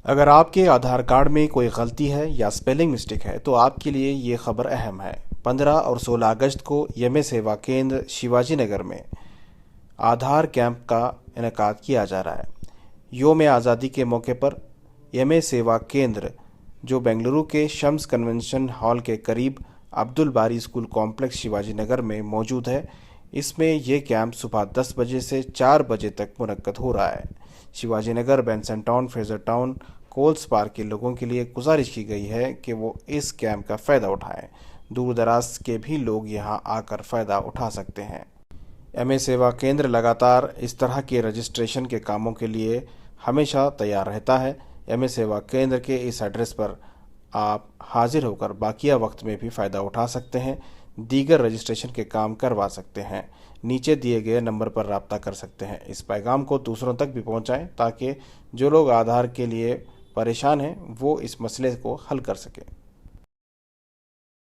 अगर आपके आधार कार्ड में कोई गलती है या स्पेलिंग मिस्टेक है तो आपके लिए ये खबर अहम है। 15 और 16 अगस्त को यम सेवा केंद्र शिवाजी नगर में आधार कैंप का इनेकाद किया जा रहा है। योम आज़ादी के मौके पर यम सेवा केंद्र, जो बेंगलुरु के शम्स कन्वेंशन हॉल के करीब अब्दुल बारी स्कूल कॉम्प्लेक्स शिवाजी नगर में मौजूद है, इसमें यह कैंप सुबह 10 बजे से 4 बजे तक मुनक्कद हो रहा है। शिवाजी नगर, बेंसन टाउन, फ्रेजर टाउन, कोल्स पार्क के लोगों के लिए गुजारिश की गई है कि वो इस कैंप का फ़ायदा उठाएं। दूर दराज के भी लोग यहां आकर फ़ायदा उठा सकते हैं। एम सेवा केंद्र लगातार इस तरह के रजिस्ट्रेशन के कामों के लिए हमेशा तैयार रहता है। एम सेवा केंद्र के इस एड्रेस पर आप हाजिर होकर बाकिया वक्त में भी फ़ायदा उठा सकते हैं, दीगर रजिस्ट्रेशन के काम करवा सकते हैं। नीचे दिए गए नंबर पर राब्ता कर सकते हैं। इस पैगाम को दूसरों तक भी पहुंचाएं ताकि जो लोग आधार के लिए परेशान हैं वो इस मसले को हल कर सकें।